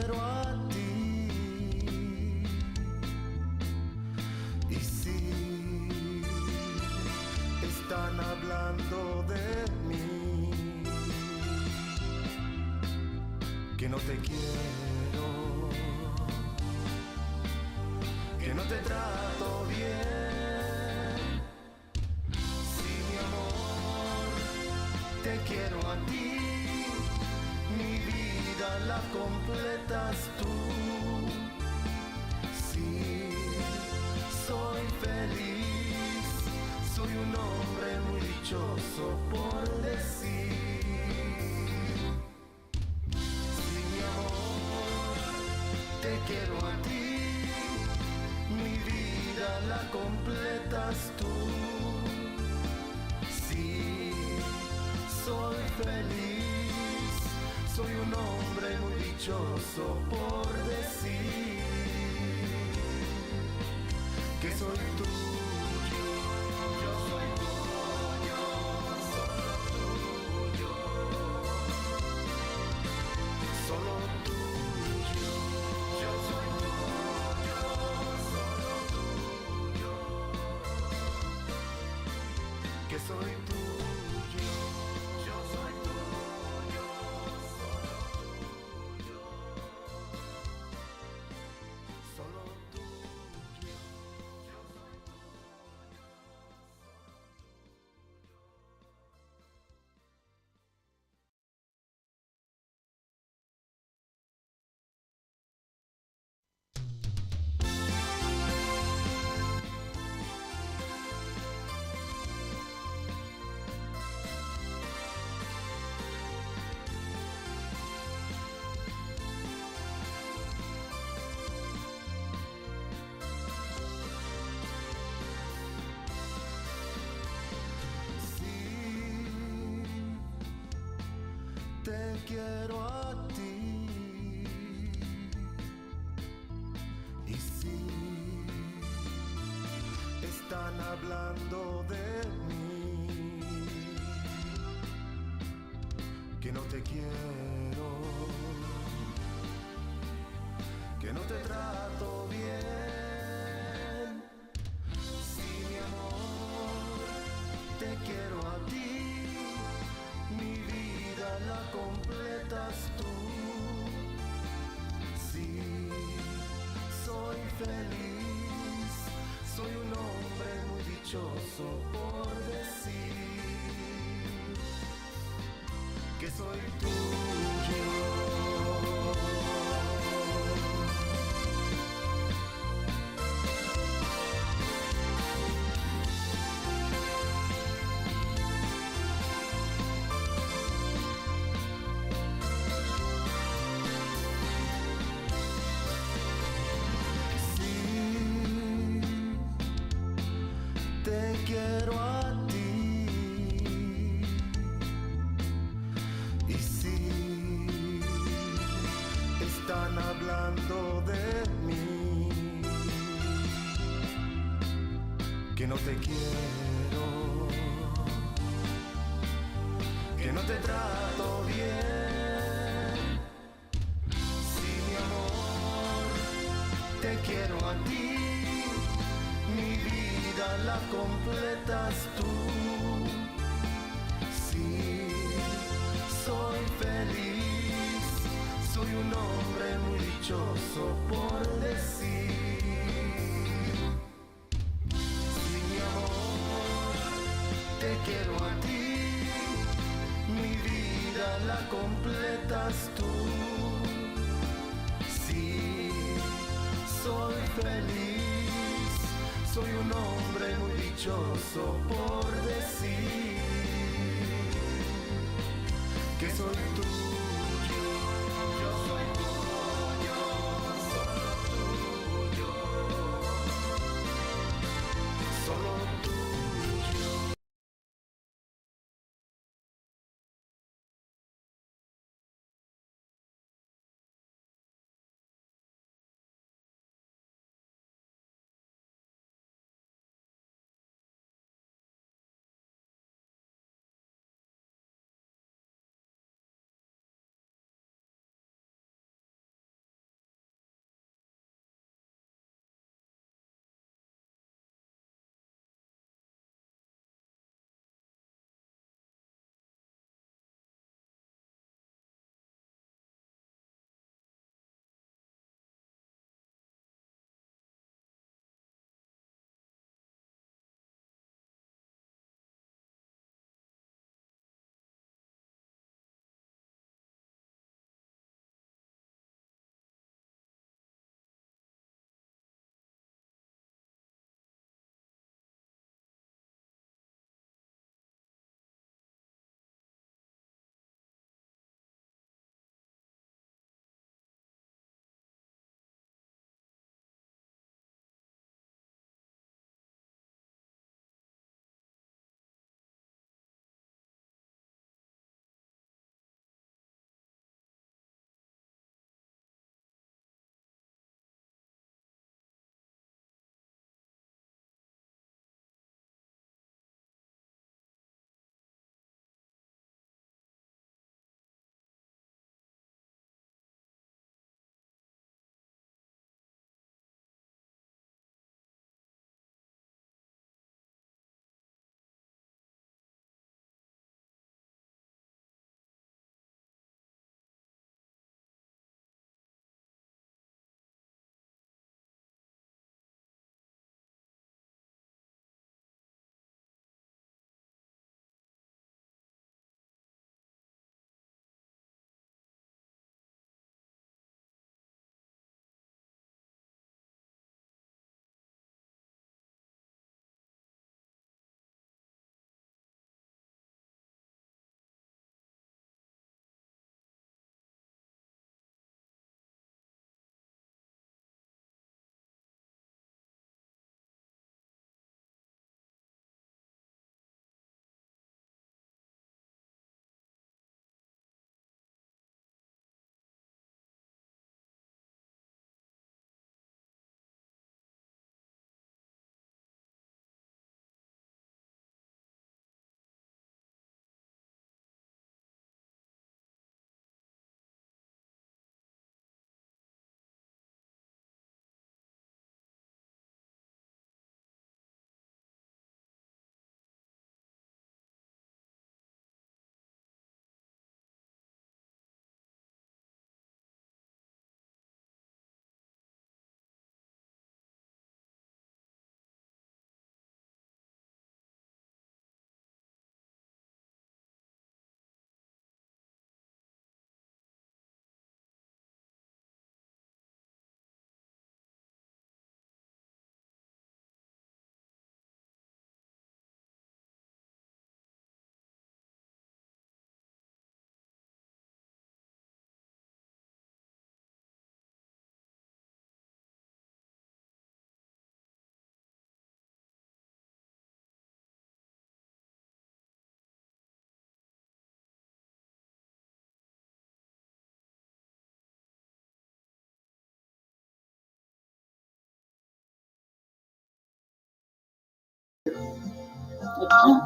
quiero a ti. Y si están hablando de mí, que no te quiero, que no te trato bien. Sí, mi amor, te quiero a ti. Mi vida la completas tú. Sí, soy feliz, soy un hombre muy dichoso por decir. Sí, mi amor, te quiero a ti. Mi vida la completas tú. Sí, soy feliz, soy un hombre muy dichoso por decir que soy tuyo. Yo soy tuyo, solo tuyo, solo tuyo. Yo soy tuyo, solo tuyo, que soy tuyo. Yo soy tuyo, solo tuyo, solo tuyo. Yo soy tuyo, sí, te quiero a ti. Y sí, están hablando de mí, que no te quiero, que no te trato bien. Sí, mi amor, te quiero a ti. Mi vida la completas tú. Sí, soy feliz, soy un hombre muy dichoso por decir que soy tuyo. Sí, te quiero a ti. Y sí, están hablando de mí, que no te quiero, que no te trato bien. Sí, mi amor, te quiero a ti. Mi vida la completas tú. Sí, soy feliz, soy un hombre muy dichoso por decir. Sí, mi amor, te quiero a ti. Mi vida la completas tú. Sí, soy feliz, soy un hombre muy dichoso por decir que soy tuyo. Yo soy tuyo, solo tuyo, solo tuyo. I can't.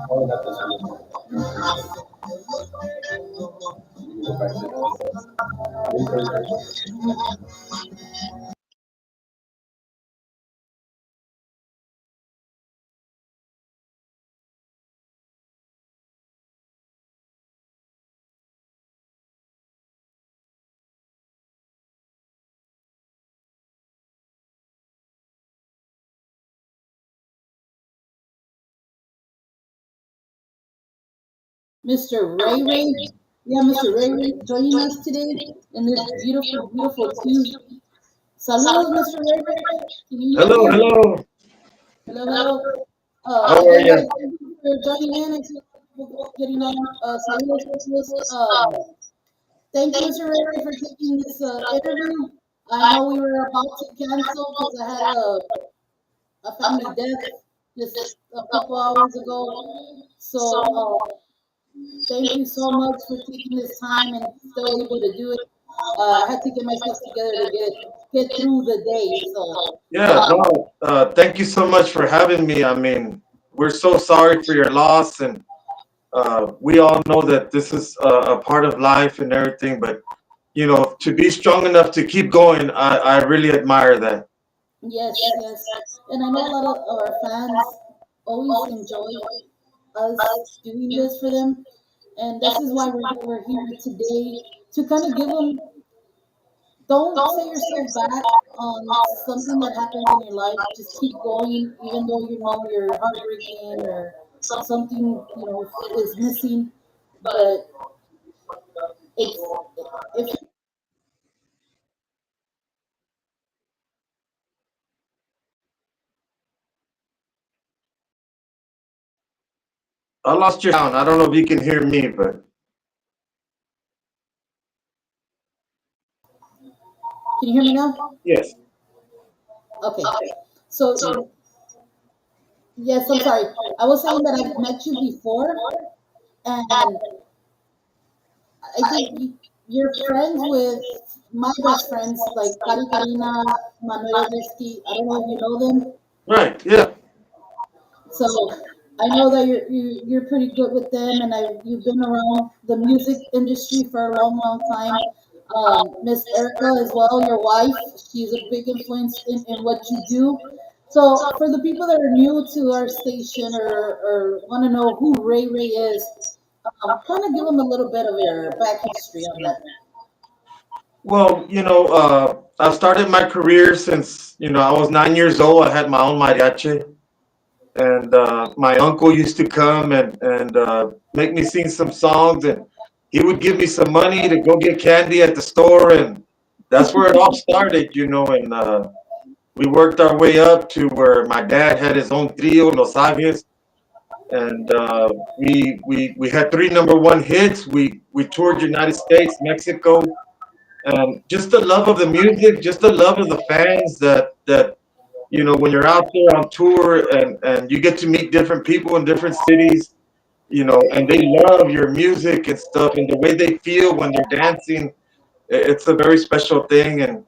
Mr. Ray Ray. Yeah, Mr. Ray Ray joining us today in this beautiful, beautiful Tuesday. Saludos, Mr. Ray Ray. Can you hear Hello, me? hello. Hello, hello. How are Again, you? guys, thank you for joining in and getting on. Saludos, saludos. Thank you, Mr. Ray Ray, for taking this interview. I know we were about to cancel because I had a family death just a couple hours ago. So, thank you so much for taking this time and still able to do it. I had to get myself together to get through the day. So, Yeah, no, thank you so much for having me. I mean, we're so sorry for your loss, and we all know that this is a part of life and everything. But to be strong enough to keep going, I really admire that. yes, yes. And I know a lot of our fans always enjoy us doing this for them. And this is why we're here today to kind of give them, don't set yourself back on something that happens in your life. Just keep going, even though you know you're heartbreaking or something, is missing. But it's, if I lost your sound. I don't know if you can hear me, but can you hear me now? yes. Okay. So yes, I'm sorry. I was saying that I've met you before, and I think you're friends with my best friends, like Kari Karina, Manuel Risky. I don't know if you know them. Right. Yeah. So I know that you're pretty good with them, and you've been around the music industry for a long, long time. Miss Erica as well, your wife, she's a big influence in what you do. So for the people that are new to our station or want to know who Ray Ray is, kind of give them a little bit of your back history on that. Well, I've started my career since I was 9 years old. I had my own mariachi. And my uncle used to come and make me sing some songs, and he would give me some money to go get candy at the store, and that's where it all started. And we worked our way up to where my dad had his own trio, Los Avies, and we had three number one hits. We toured United States, Mexico, and just the love of the music, just the love of the fans that when you're out there on tour and you get to meet different people in different cities, and they love your music and stuff and the way they feel when they're dancing, it's a very special thing. And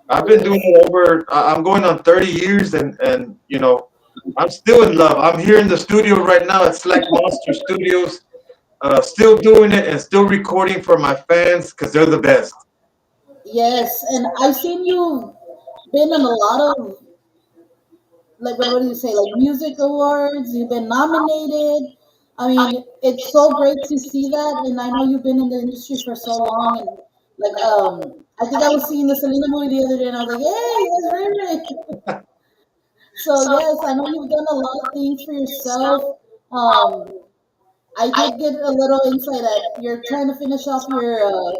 I've been doing Yes. it I'm going on 30 years, and I'm still in love. I'm here in the studio right now at Slack Monster Studios, still doing it and still recording for my fans because they're the best. Yes, and I've seen you been in a lot of, like, what do you say, like music awards. You've been nominated. I mean, it's so great to see that, and I know you've been in the industry for so long. And like, I think I was seeing the Selena movie the other day, and I was like, hey, that's Ray Ray. So yes, I know you've done a lot of things for yourself. Um, I did get a little insight that you're trying to finish off your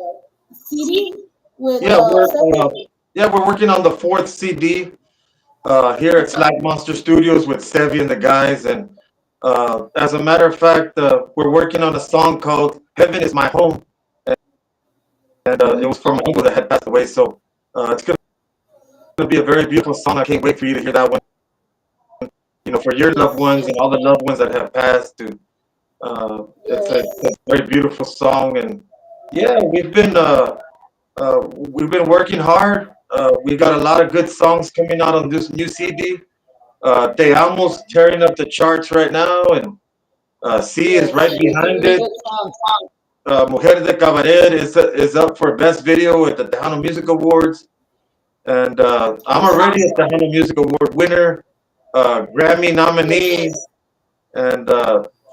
CD with Yeah, we're Seven. uh, yeah we're working on the fourth CD here at Slack Monster Studios with Sevi and the guys. And as a matter of fact, we're working on a song called "Heaven Is My Home," and it was from my uncle that had passed away. So it's gonna be a very beautiful song. I can't wait for you to hear that one. For your loved Yes, ones and yes, all the loved ones that have passed. It's a yes. very beautiful song, and yeah, we've been working hard. We got a lot of good songs coming out on this new CD. Te Amo's tearing up the charts right now, and C is Yes, right it's a behind really it. good song. Mujeres de Cabaret is up for best video at the Tejano Music Awards, and I'm already a Tejano Music Award winner, Grammy nominee, Yes, and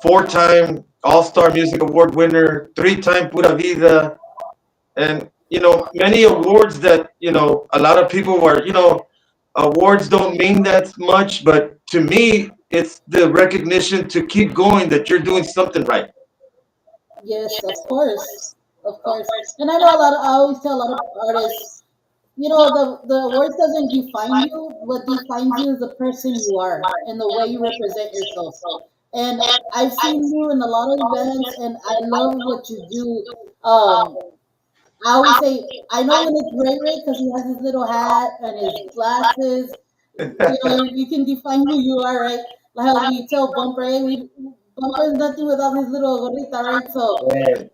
four-time All-Star Music Award winner, three-time Pura Vida, and many awards that a lot of people are awards don't mean that much, but to me it's the recognition to keep going that you're doing something right. yes, of course. And I know a lot. I always tell a lot of artists, the words doesn't define you. What defines you is the person you are and the way you represent yourself. And I've seen you in a lot of events, and I love what you do. I always say, I know when it's Ray Ray because he has his little hat and his glasses. You can define who you are, right? Like how we tell Bumper, hey, Bumper is nothing without his little gorrita, right? So Right.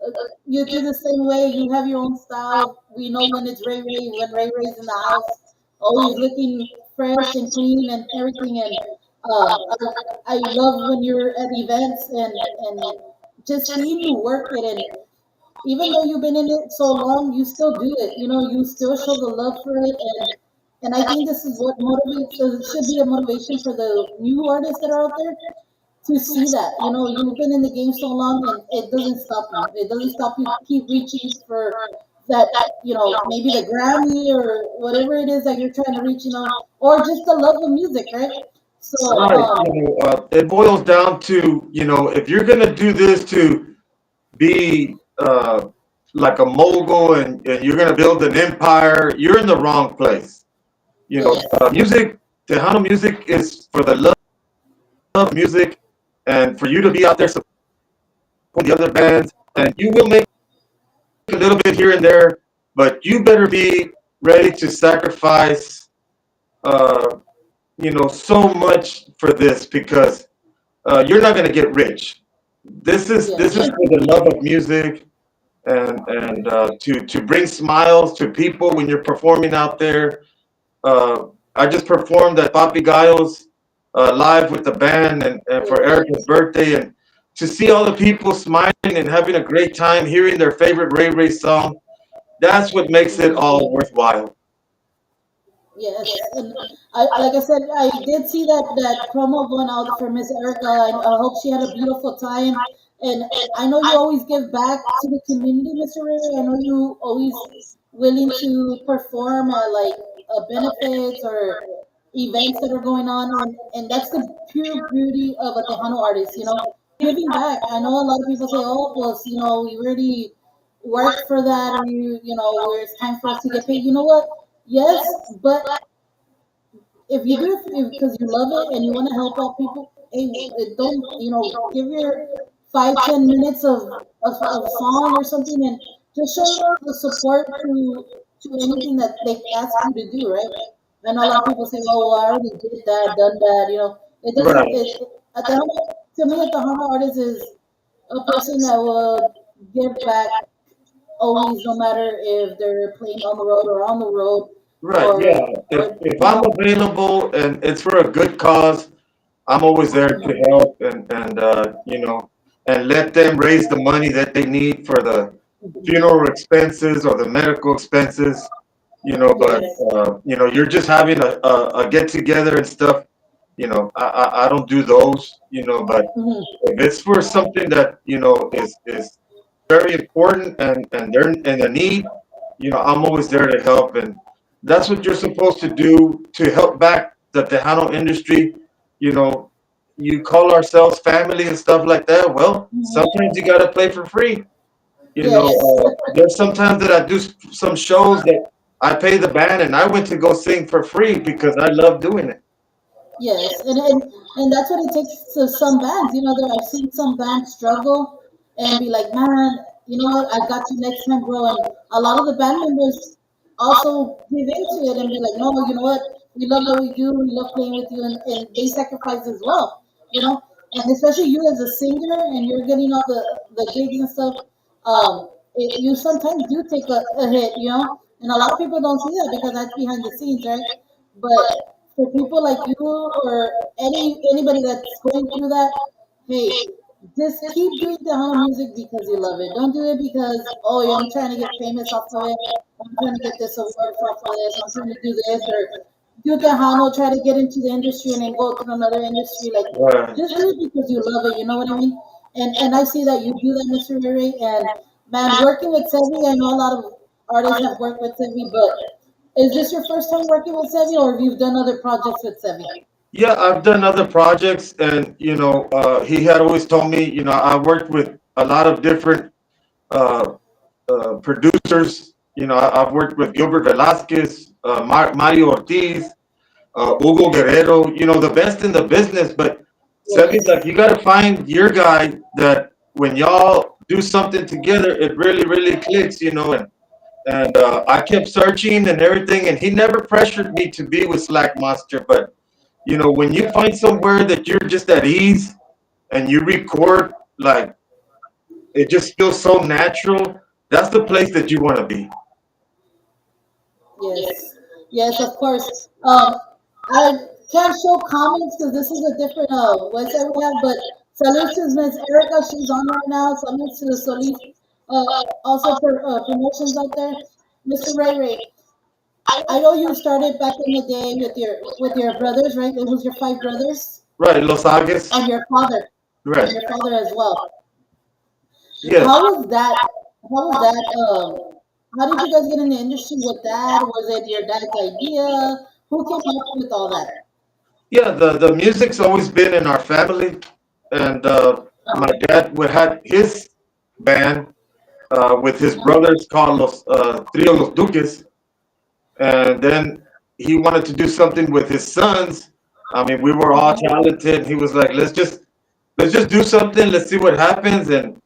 you do the same way. You have your own style. We know when it's Ray Ray, when Ray Ray's in the house, always looking fresh and clean and everything. And I love when you're at events and just seeing you work it. And even though you've been in it so long, you still do it. You still show the love for it. And I think this is what motivates. So it should be a motivation for the new artists that are out there to see that. You've been in the game so long and it doesn't stop you. It doesn't stop you keep reaching for that, maybe the Grammy or whatever it is that you're trying to reach, or just the love of music, right? So, Right. It boils down to, if you're going to do this to be like a mogul and you're going to build an empire, you're in the wrong place. yes, Music, Tejano music is for the love of music and for you to be out there supporting the other bands. And you will make a little bit here and there, but you better be ready to sacrifice, uh, so much for this because you're not going to get rich. This is yes, for the love of music and to bring smiles to people when you're performing out there. Uh, I just performed at Papi Gallo's live with the band and for Erica's yes, birthday, and to see all the people smiling and having a great time hearing their favorite Ray Ray song, that's what makes it all mhm. worthwhile. Yes, and like I said, I did see that promo going out for Miss Erica. I hope she had a beautiful time, and I know you always give back to the community, Mr. Rivera. I know you always willing to perform at like benefits or events that are going on, and that's the pure beauty of a Tejano artist. Giving back. I know a lot of people say, "Oh, well, we already worked for that, or where it's time for us to get paid." You know what? Yes, but if you do it because you love it and you want to help out people, hey, don't give your 5-10 minutes of song or something and just show the support to anything that they ask you to do, right? I know a lot of people say, "Oh, well, I already did that, done that." It doesn't. Right. At the to me, at the Hama artist is a person that will give back always, no matter if they're playing on the road or on the road, Right. or Yeah. If you I'm know. available and it's for a good cause, I'm always there to Mhm. help and and let them raise the money that they need for the funeral expenses or the medical expenses. But Yes. you're just having a get together and stuff. I don't do those. But Mhm. if it's for something that is very important and they're in a need, I'm always there to help, and that's what you're supposed to do to help back the Tejano industry. You know, you call ourselves family and stuff like that. Well, Mhm. sometimes you gotta play for free. Yes. There's sometimes that I do some shows that I pay the band and I went to go sing for free because I love doing it. Yes, and that's what it takes to some bands. I've seen some bands struggle and be like, man, you know what? I got you next time, bro. And a lot of the band members also give into it and be like, no, you know what? We love what we do. We love playing with you, and they sacrifice as well. And especially you as a singer, and you're getting all the gigs and stuff. You sometimes do take a hit, and a lot of people don't see that because that's behind the scenes, right? But for people like you or anybody that's going through that, hey, just keep doing Tejano music because you love it. Don't do it because, oh, yeah, I'm trying to get famous off of it. I'm trying to get this award off of this. I'm trying to do this or do Tejano, try to get into the industry and then go to another industry. Like, Right. just do it because you love it. You know what I mean? And I see that you do that, Mr. Ray Ray. And man, working with Sevi, I know a lot of artists have worked with Sevi, but is this your first time working with Sevi, or have you done other projects with Sevi? Yeah, I've done other projects, and he had always told me, I worked with a lot of different uh, producers. I've worked with Gilbert Velasquez, Mario Ortiz, Hugo Guerrero. The best in the business. But Sebi's Yes. like, you got to find your guy that when y'all do something together, it really, really clicks. And I kept searching and everything, and he never pressured me to be with Slack Monster. But when you find somewhere that you're just at ease and you record, like it just feels so natural. That's the place that you want to be. Yes, yes, of course. I can't show comments because this is a different website we have, but salutes to Miss Erica. She's on right now. Salutes to the Solis, also promotions out there. Mr. Ray Ray, I know you started back in the day with your brothers, right? It was your five brothers Right, Los Agues. and your father Right. and your father as well. Yes. How was that? How was that? How did you guys get in the industry with that? Was it your dad's idea? Who came up with all that? Yeah, the music's always been in our family, and my dad would had his band with his brothers called Trio Los Duques, and then he wanted to do something with his sons. I mean, we were all talented. He was like, let's just do something. Let's see what happens. And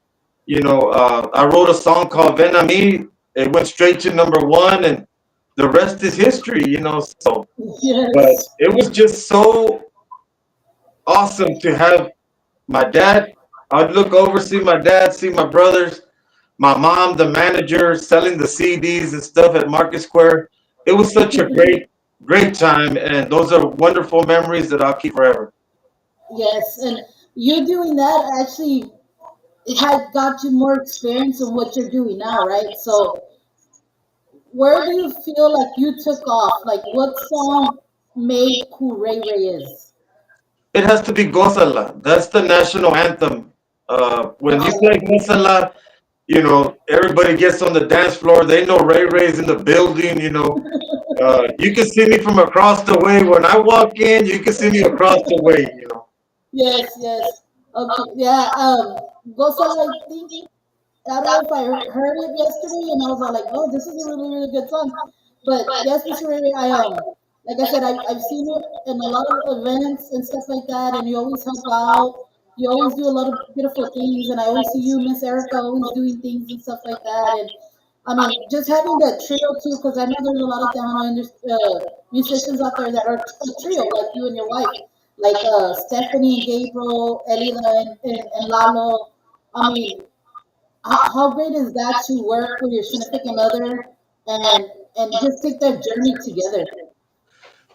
I wrote a song called Ven a Mi. It went straight to number one, and the rest is history. So, but Yes. it was just so awesome to have my dad. I'd look over, see my dad, see my brothers, my mom, the manager, selling the CDs and stuff at Market Square. It was such a great, great time, and those are wonderful memories that I'll keep forever. Yes, and you doing that actually it had got you more experience in what you're doing now, right? So where do you feel like you took off? Like what song made who Ray Ray is? It has to be Gozala. That's the national anthem. When you play Gozala, everybody gets on the dance floor. They know Ray Ray's in the building. You can see me from across the way. When I walk in, you can see me across the way. Yes, yes. Okay, yeah. Gosal, I think I don't know if I heard it yesterday, and I was all like, "Oh, this is a really, really good song." But yes, Mr. Ray, Ray, like I said, I've seen you in a lot of events and stuff like that, and you always help out. You always do a lot of beautiful things, and I always see you, Miss Erica, always doing things and stuff like that. And I mean, just having that trio too, because I know there's a lot of musicians out there that are a trio, like you and your wife, like Stephanie and Gabriel, Elida and Lalo. I mean, how great is that to work with your significant other and just take that journey together?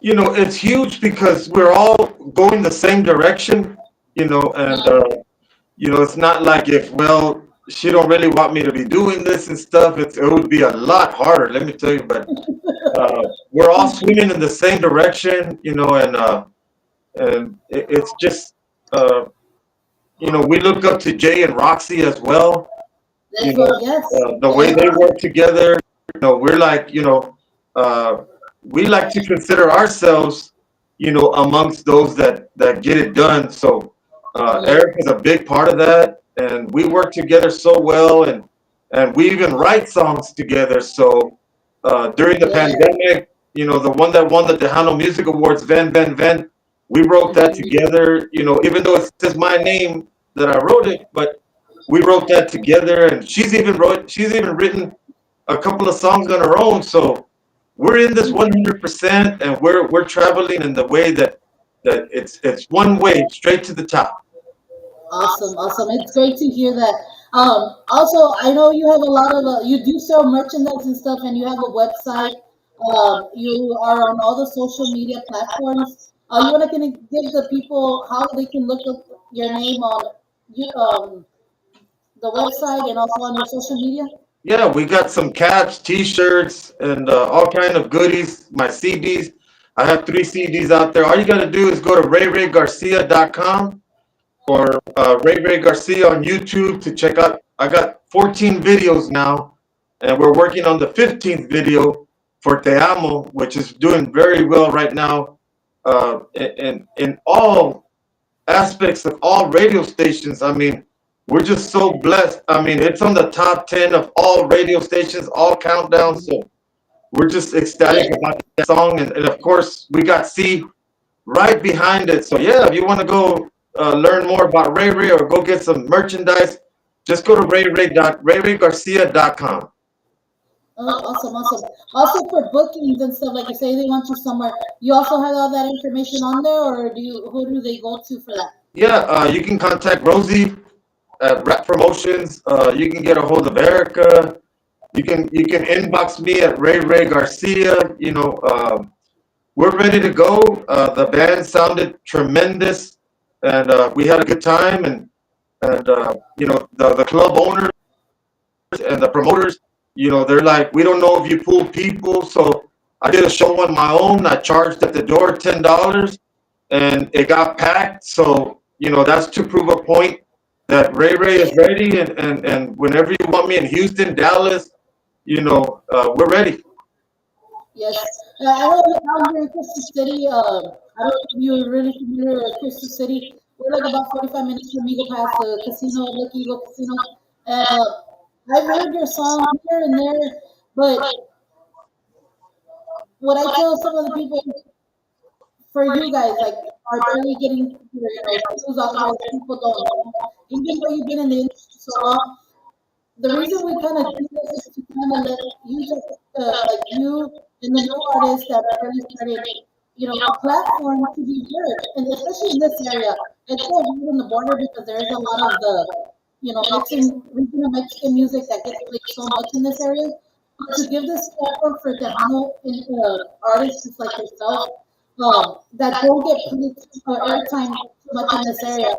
It's huge because we're all going the same direction. And it's not like if she don't really want me to be doing this and stuff. It would be a lot harder, let me tell you. But we're all swimming in the same direction. And it's just uh, we look up to Jay and Roxy as well. That's what, yes, The way yes, they work together. We're like, uh, we like to consider ourselves, amongst those that get it done. So yes, Eric is a big part of that, and we work together so well, and we even write songs together. So during the yes. pandemic, the one that won the Tejano Music Awards, Ven Ven Ven, we wrote that Mhm. together. Even though it says my name that I wrote it, but we wrote that together, and she's even written a couple of songs on her own. So we're in this 100%, and we're traveling in the way that it's one way straight to the top. Awesome, awesome. It's great to hear that. Also, I know you have a lot of you do sell merchandise and stuff, and you have a website. You are on all the social media platforms. You want to give the people how they can look up your name on? you the website and also on your social media? Yeah, we got some caps, T-shirts, and all kind of goodies. My CDs. I have 3 CDs out there. All you got to do is go to rayraygarcia.com or Ray Ray Garcia on YouTube to check out. I got 14 videos now, and we're working on the 15th video for Te Amo, which is doing very well right now. In all aspects of all radio stations. I mean, we're just so blessed. I mean, it's on the top 10 of all radio stations, all countdowns. So we're just ecstatic Yeah. about that song. And of course, we got C right behind it. So yeah, if you want to go learn more about Ray Ray or go get some merchandise, just go to rayraygarcia.com. Oh, awesome, awesome. Also for bookings and stuff, like you say they want you somewhere, you also have all that information on there, or do you who do they go to for that? Yeah, you can contact Rosie at Rap Promotions. You can get a hold of Erica. You can inbox me at Ray Ray Garcia. We're ready to go. The band sounded tremendous, and we had a good time. And the club owners and the promoters, they're like, we don't know if you pull people. So I did a show on my own. I charged at the door $10, and it got packed. So that's to prove a point that Ray Ray is ready, and whenever you want me in Houston, Dallas, we're ready. Yes. I know down here in Crystal City, I don't know if you're really familiar with Crystal City. We're like about 45 minutes from Eagle Pass, the casino, Lucky Eagle Casino. And I've heard your song here and there, but what I tell some of the people for you guys, like, are barely getting views out here that people don't know. Even though you've been in the industry so long, the reason we kind of do this is to kind of let you just like you and the new artists that are really started, a platform to be heard, and especially in this area, it's so hard on the border because there is a lot of the mixing regional Mexican music that gets played so much in this area. But to give this platform for Tejano artists just like yourself, that don't get played airtime too much in this area,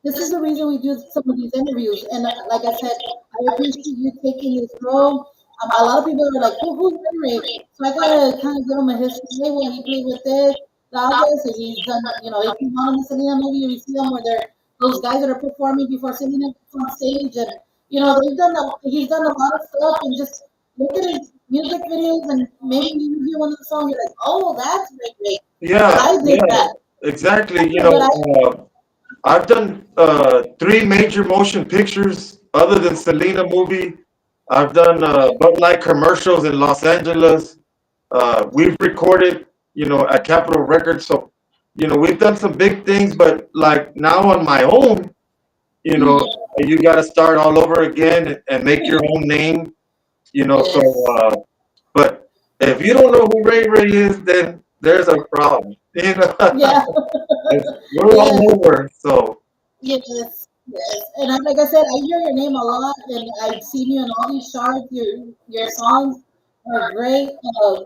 this is the reason we do some of these interviews. And like I said, I appreciate you taking this role. A lot of people are like, who's Henry? So I gotta kind of give him a history. Hey, well, he played with this, Dallas, and he's done, he came on in the Selena movie. You see them where they're those guys that are performing before Selena gets on stage, and he's done a lot of stuff. And just look at his music videos, and maybe you hear one of the songs, you're like, oh, that's great. Yeah, I did yeah, that. exactly. But I, I've done 3 major motion pictures other than Selena movie. I've done Bud Light commercials in Los Angeles. We've recorded, at Capitol Records. So, we've done some big things, but like now on my own, you know, you got to start all over again and make your own name, So, yes, but if you don't know who Ray Ray is, then there's a problem, yeah. We're Yes, all over. So, yes, yes. And like I said, I hear your name a lot, and I've seen you in all these charts. Your songs are great.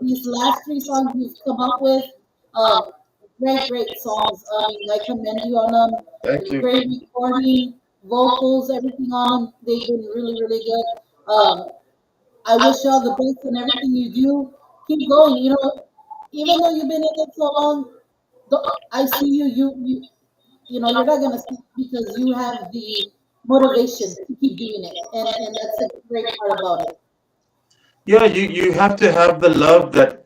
These last 3 songs you've come up with, um, great songs. I mean, I commend you on them. thank you. Great recording, vocals, everything on them. They've been really, really good. I wish you all the best in everything you do. Keep going. Even though you've been in it so long, I see you. You're not gonna stop because you have the motivation to keep doing it, and that's the great part about it. Yeah, you have to have the love that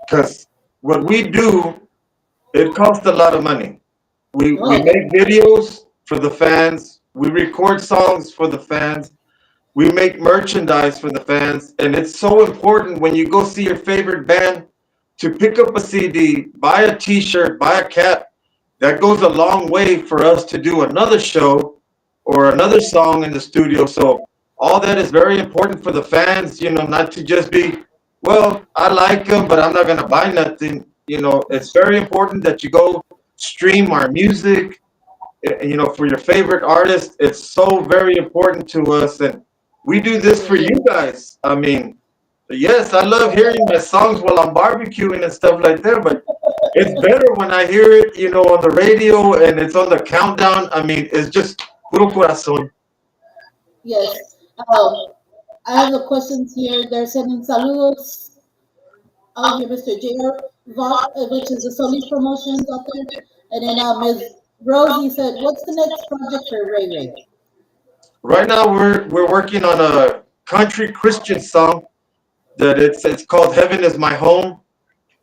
because what we do, it costs a lot of money. We Oh make videos for the fans. We record songs for the fans. We make merchandise for the fans, and it's so important when you go see your favorite band to pick up a CD, buy a T-shirt, buy a cap. That goes a long way for us to do another show or another song in the studio. So all that is very important for the fans. Not to just be, well, I like them, but I'm not gonna buy nothing. It's very important that you go stream our music, for your favorite artist. It's so very important to us, and we do this for you guys. I mean, yes, I love hearing my songs while I'm barbecuing and stuff like that, but it's better when I hear it, on the radio and it's on the countdown. I mean, it's just puro corazón. Yes. Um, I have the questions here. They're sending saludos out here, Mr. J.R. Vaught, which is the Solis Promotions out there. And then Ms. Rosie said, "What's the next project for Ray Ray?" Right now, we're working on a country Christian song that it's called "Heaven Is My Home,"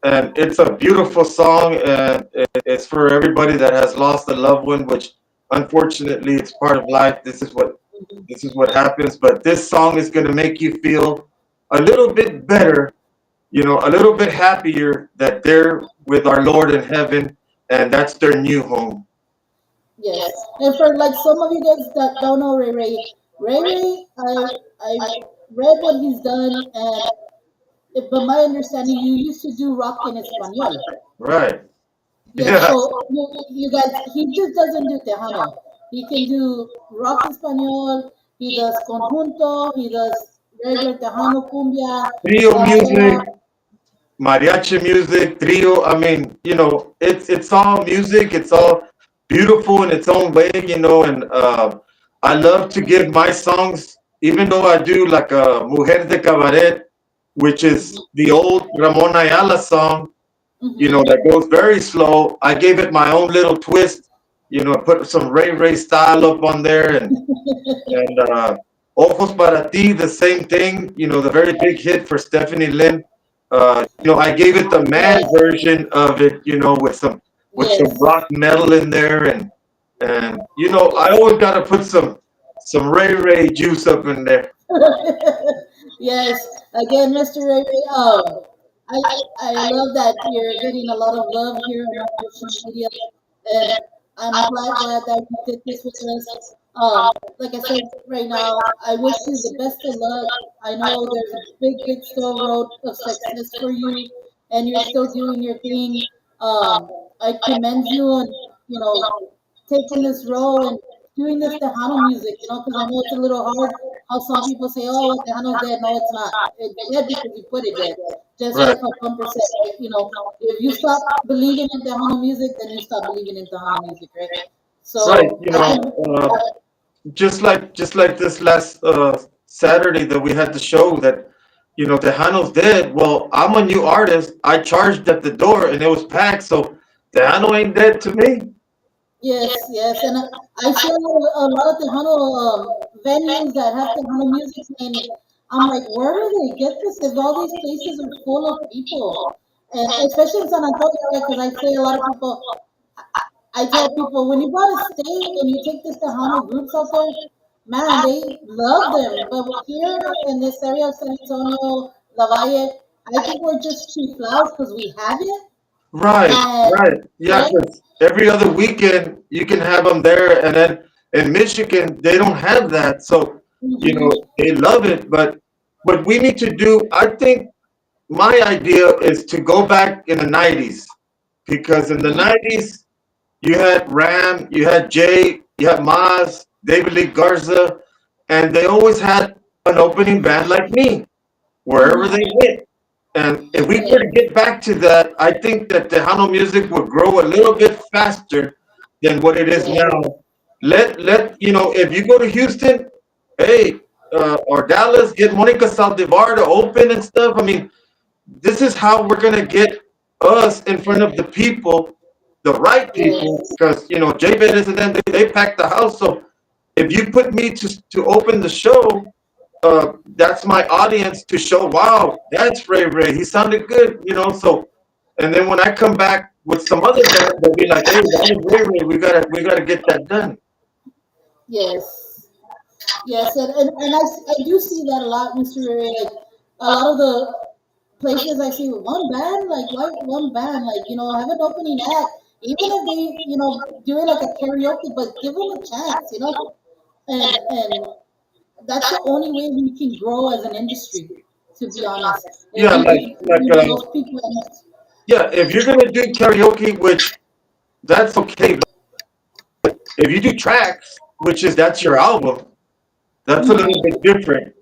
and it's a beautiful song, and it's for everybody that has lost a loved one, which unfortunately it's part of life. This is what happens. But this song is going to make you feel a little bit better, a little bit happier that they're with our Lord in heaven, and that's their new home. Yes. And for like some of you guys that don't know Ray Ray, I read what he's done, and but my understanding, you used to do rock in Espanol. Right. Yes, Yeah. so you guys, he just doesn't do Tejano. He can do rock español, he does conjunto, he does regular Tejano, cumbia, Trio music, ranchera. mariachi music, trio. I mean, it's all music. It's all beautiful in its own way, and I love to give my songs, even though I do like a Mujer de Cabaret, which is the old Ramon Ayala song, Hmm. that goes very slow. I gave it my own little twist, I put some Ray Ray style up on there, and Ojos para ti, the same thing, the very big hit for Stephanie Lynn. I gave it the man Yes, version of it, with some yes. rock metal in there, and I always gotta put some Ray Ray juice up in there. Yes, again, Mr. Ray Ray, I I love that you're getting a lot of love here on our social media, and I'm glad that you did this with us. Like I said, right now, I wish you the best of luck. I know there's a big still road of success for you, and you're still doing your thing. I commend you on, you know, taking this role and doing this Tejano music, because I know it's a little hard how some people say, oh, Tejano's dead. No, it's not. It's dead because you put it dead. Just Right, like how Bumper said, right? If you stop believing in Tejano music, then you stop believing in Tejano music, right? right. So I can, Just like this last Saturday that we had the show that Tejano's dead. Well, I'm a new artist. I charged at the door and it was packed, so Tejano ain't dead to me. yes, yes. And I see a lot of Tejano venues that have Tejano music, and I'm like, where do they get this if all these places are full of people? And especially in San Antonio, right? Because I say a lot of people, I tell people when you go to state and you take this Tejano groups out there, man, they love them. But here in this area of San Antonio, La Valle, I think we're just cheap flowers because we have it. Right, And right. Yeah, right? 'cause every other weekend you can have them there, and then in Michigan they don't have that, so Hmm. they love it. But we need to do. I think my idea is to go back in the '90s because in the '90s you had Ram, you had Jay, you had Maz, David Lee Garza, and they always had an opening band like me wherever they Hmm. went. And if we Yes. could get back to that, I think that Tejano music would grow a little bit faster than what it is Yes. now. If you go to Houston, hey, or Dallas, get Monica Saldivar to open and stuff. I mean, this is how we're gonna get us in front of the people, the right people, Yes. because Jay Bettis and them they packed the house. So if you put me to open the show, that's my audience to show. Wow, that's Ray Ray. He sounded good. So, and then when I come back with some other band, they'll be like, "Hey, that was Ray Ray. We gotta get that done." Yes. Yes. And I do see that a lot, Mr. Ray. Like a lot of the places I see one band, like why one band? Like, have an opening act. Even if they, do it like a karaoke, but give them a chance. And that's the only way we can grow as an industry, to be honest. If Yeah, we like keep like giving those people a chance. yeah. If you're gonna do karaoke, which that's okay. But if you do tracks, which is that's your album, that's a little Mhm. bit different.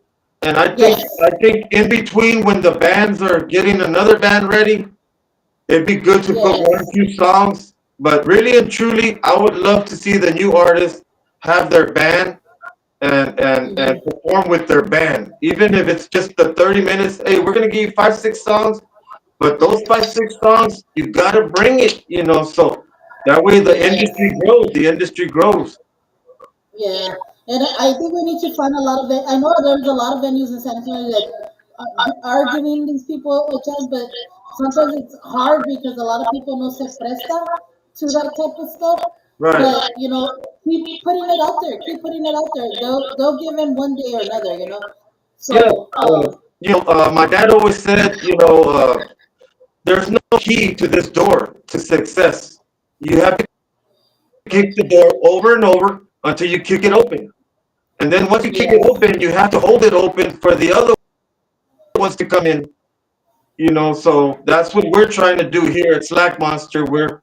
And I think Yes. I think in between when the bands are getting another band ready, It'd be good to put one or Yes. two songs, but really and truly, I would love to see the new artists have their band and Hmm. perform with their band, even if it's just the 30 minutes. Hey, we're gonna give you 5, 6 songs, but those 5, 6 songs, you gotta bring it, so that way the industry Yes. grows. The industry grows. Yeah, and I think we need to find a lot of it. I know there's a lot of venues in San Antonio that are giving these people a chance, but sometimes it's hard because a lot of people no se presta to that type of stuff. Right. But keep putting it out there. Keep putting it out there. They'll give in one day or another. Yeah. So My dad always said, there's no key to this door to success. You have to kick the door over and over until you kick it open. And then once you kick it yes, open, you have to hold it open for the other ones to come in. So that's what we're trying to do here at Slack Monster. We're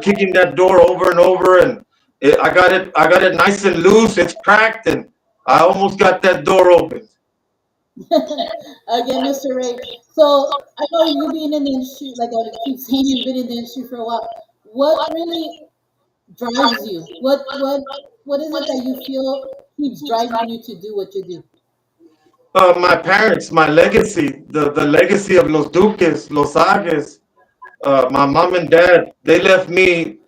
kicking that door over and over, and I got it nice and loose. It's cracked, and I almost got that door open. again, Mr. Ray. So I know you being in the industry, like I keep saying, you've been in the industry for a while. What really drives you? What is it that you feel keeps driving you to do what you do? My parents, my legacy, the legacy of Los Duques, Los Ages, my mom and dad, they left me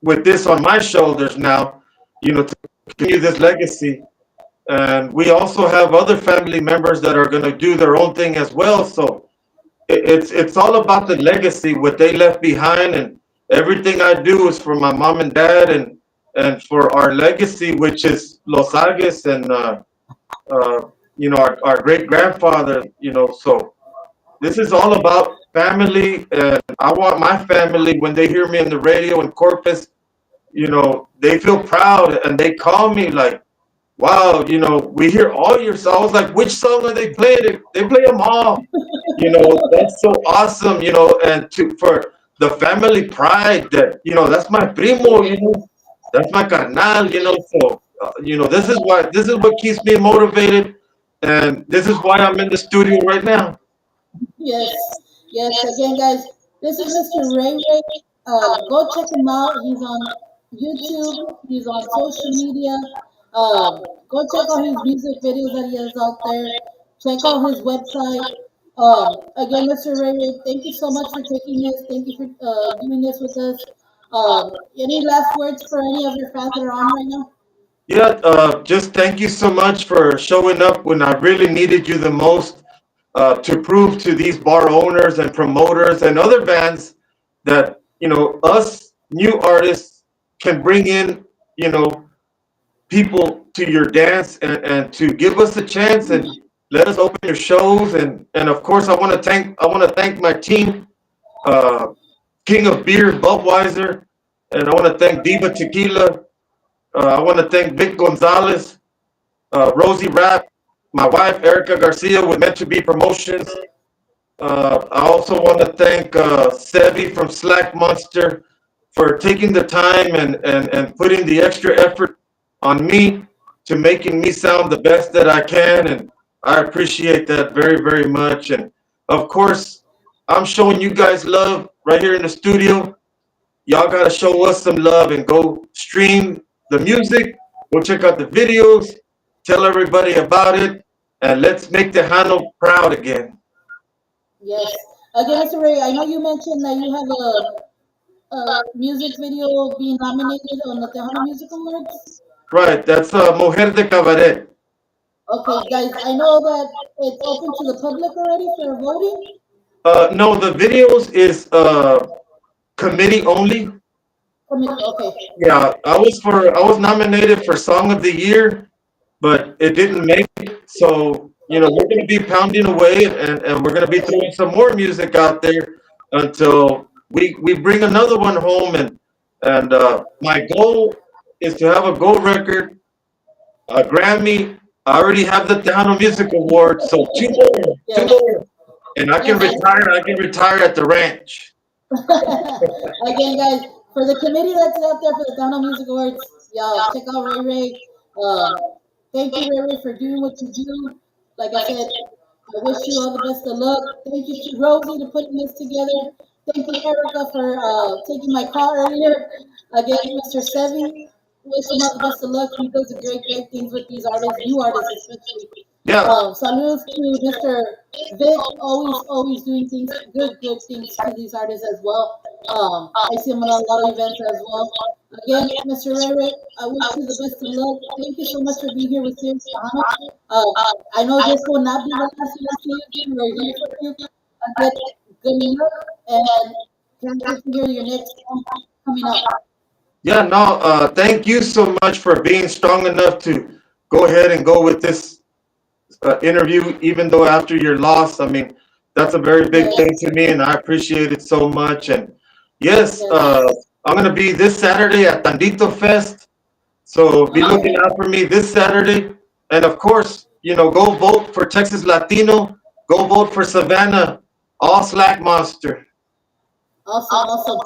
with this on my shoulders now, to continue this legacy. And we also have other family members that are going to do their own thing as well. So it's all about the legacy, what they left behind, and everything I do is for my mom and dad, and for our legacy, which is Los Ages and uh, our great grandfather. So this is all about family, and I want my family when they hear me in the radio in Corpus, they feel proud and they call me like, wow, we hear all your songs. Like, which song are they playing? They play them all. That's so awesome. And for the family pride that that's my primo. Yes, That's my carnal. So this is what keeps me motivated, and this is why I'm in the studio right now. yes, yes. Again, guys, this is Mr. Ray Ray. Go check him out. He's on YouTube. He's on social media. Go check out his music videos that he has out there. Check out his website. Again, Mr. Ray Ray, thank you so much for taking this. Thank you for doing this with us. Any last words for any of your fans that are on right now? Yeah, just thank you so much for showing up when I really needed you the most, to prove to these bar owners and promoters and other bands that, us new artists can bring in, you know, people to your dance, and to give us a chance and let us open your shows. And of course, I want to thank my team, uh, King of Beer, Budweiser, and I want to thank Diva Tequila. I want to thank Vic Gonzalez, Rosie Rapp, my wife Erica Garcia with Meant to Be Promotions. I also want to thank Sebi from Slack Monster for taking the time and putting the extra effort on me to making me sound the best that I can. And I appreciate that very, very much. And of course, I'm showing you guys love right here in the studio. Y'all got to show us some love and go stream the music, go check out the videos, tell everybody about it, and let's make the Tejano proud again. Yes. Again, Mr. Ray, I know you mentioned that you have a music video being nominated on the Tejano Music Awards. Right, that's Mujer de Cabaret. Okay, guys, I know that it's open to the public already for voting. No, the videos is committee only. Committee, okay. Yeah, I was nominated for Song of the Year, but it didn't make it. So we're gonna be pounding away, and we're gonna be throwing some more music out there until we bring another one home. And my goal is to have a gold record, a Grammy. I already have the Tejano Music Award, so two Yes. more, and I can Yes, retire. I can retire at the ranch. again, guys, for the committee that's out there for the Tejano Music Awards, y'all check out Ray Ray. Thank you, Ray Ray, for doing what you do. Like I said, I wish you all the best of luck. Thank you to Rosie to putting this together. Thank you, Erica, for taking my call earlier. Again, Mr. Sevi, wish him all the best of luck. He does great things with these artists, new artists especially. Yeah. Saludos to Mr. Vic, always doing things, good things to these artists as well. I see him on a lot of events as well. Again, Mr. Ray Ray, I wish you the best of luck. Thank you so much for being here with Serious Tejano. I know this will not be the last you see you. We're here for you. Again, good luck and can't wait to hear your next song coming up. Yeah, no, thank you so much for being strong enough to go ahead and go with this interview, even though after your loss, I mean, that's a very big thing Yes, to me, and I appreciate it so much. And yes, yes. I'm going to be this Saturday at Tandito Fest. So be looking Okay. out for me this Saturday. And of course, go vote for Texas Latino. Go vote for Savannah, all Slack Monster. Awesome.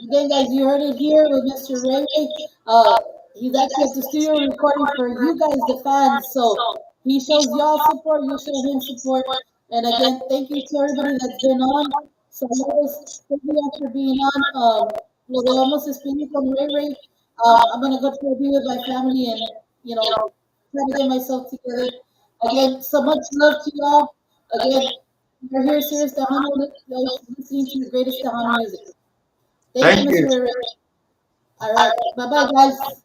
Again, guys, you heard it here with Mr. Ray Ray. He's actually at the studio recording for you guys, the fans. So he shows y'all support, you show him support. And again, thank you to everybody that's been on. Saludos, thank you all for being on. Lo dejamos despedir con Ray Ray. I'm gonna go try to be with my family and try to get myself together. Again, so much love to y'all. Again, we're here, Serious Tejano, listening to the greatest Tejano music. Thank you, Thank you. Mr. Ray Ray. All right. Bye bye, guys.